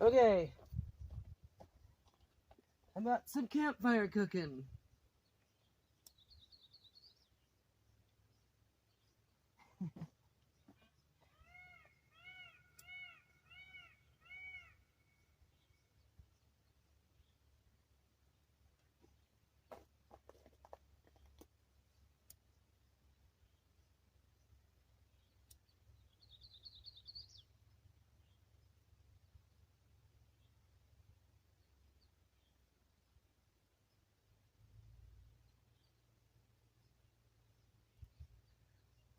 Okay. How about some campfire cooking?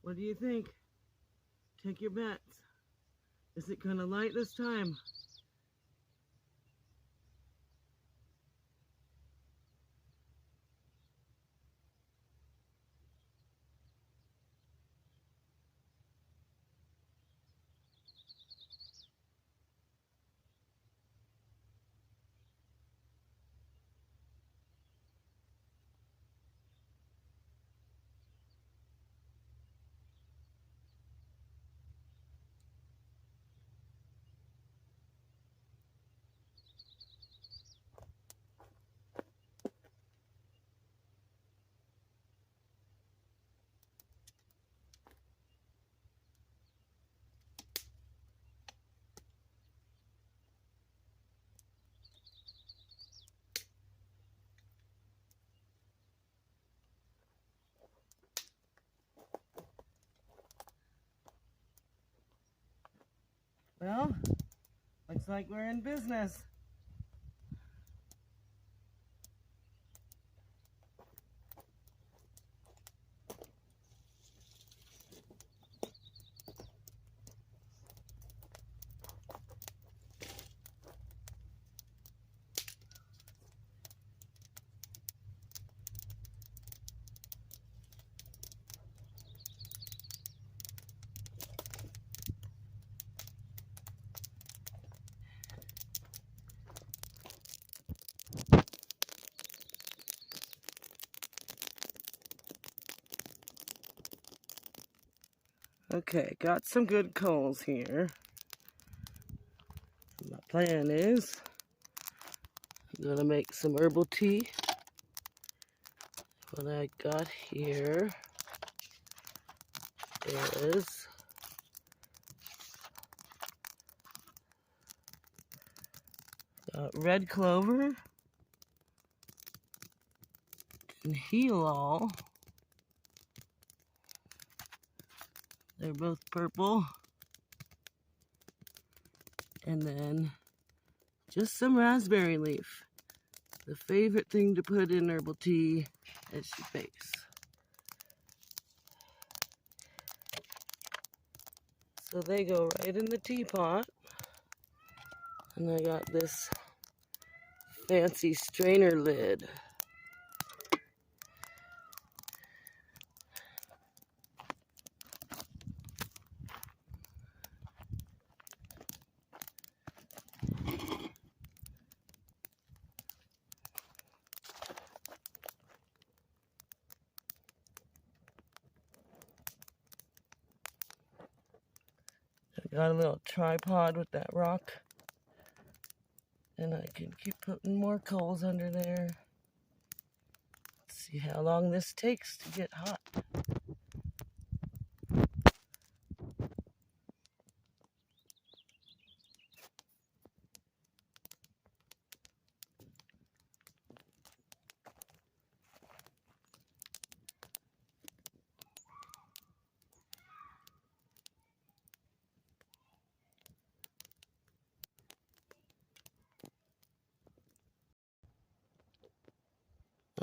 What do you think? Take your bets. Is it gonna light this time? Well, looks like we're in business. Okay, got some good coals here. My plan is I'm gonna make some herbal tea. What I got here is red clover and heal all. They're both purple. And then just some raspberry leaf. The favorite thing to put in herbal tea as your base. So they go right in the teapot. And I got this fancy strainer lid. I got a little tripod with that rock. And I can keep putting more coals under there. Let's see how long this takes to get hot.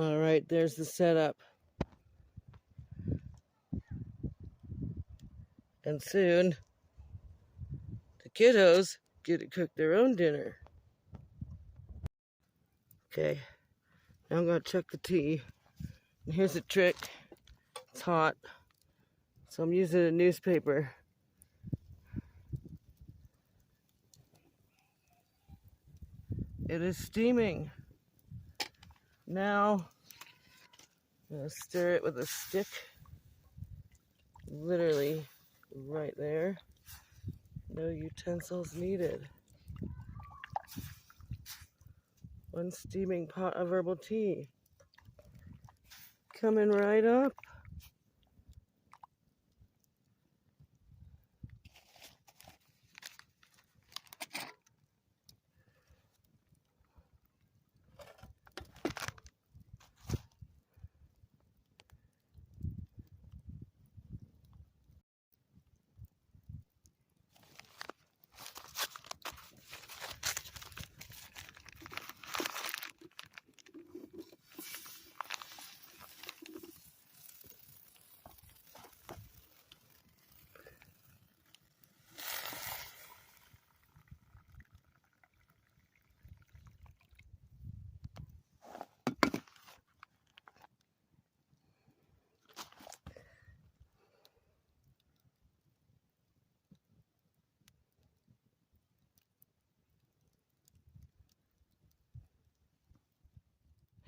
All right, there's the setup. And soon, the kiddos get to cook their own dinner. Okay, now I'm gonna chuck the tea. And here's a trick. It's hot, so I'm using a newspaper. It is steaming. Now, I'm gonna stir it with a stick. Literally right there. No utensils needed. One steaming pot of herbal tea. Coming right up.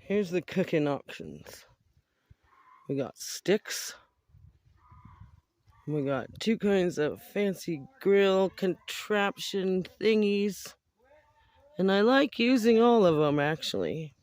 Here's the cooking options. We got sticks. We got two kinds of fancy grill contraption thingies. And I like using all of them, actually.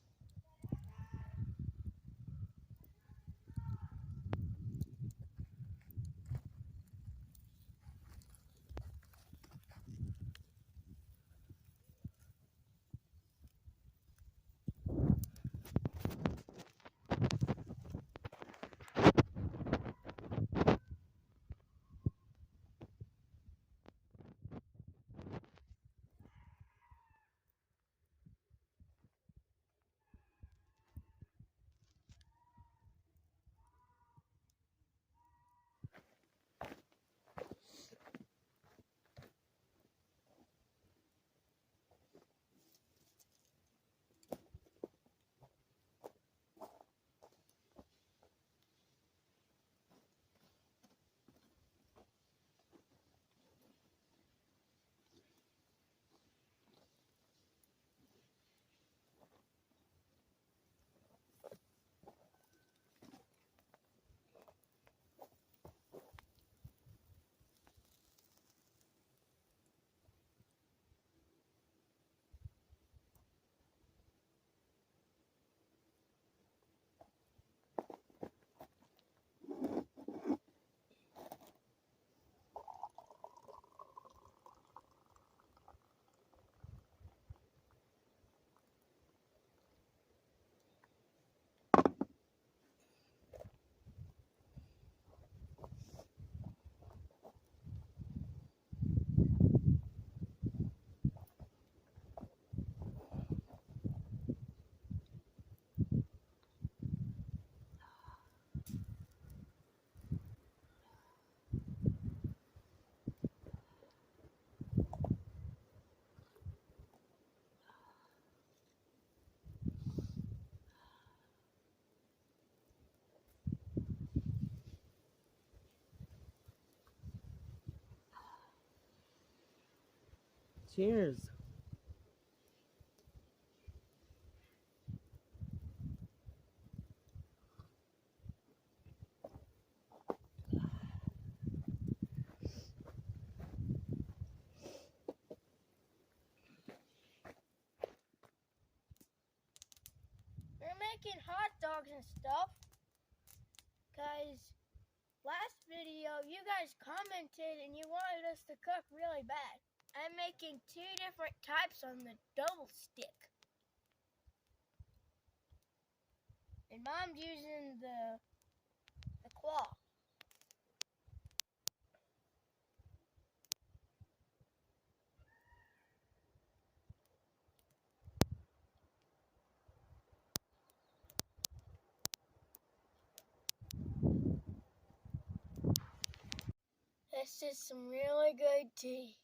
Cheers. We're making hot dogs and stuff, because last video you guys commented and you wanted us to cook really bad. I'm making two different types on the double stick. And Mom's using the claw. This is some really good tea.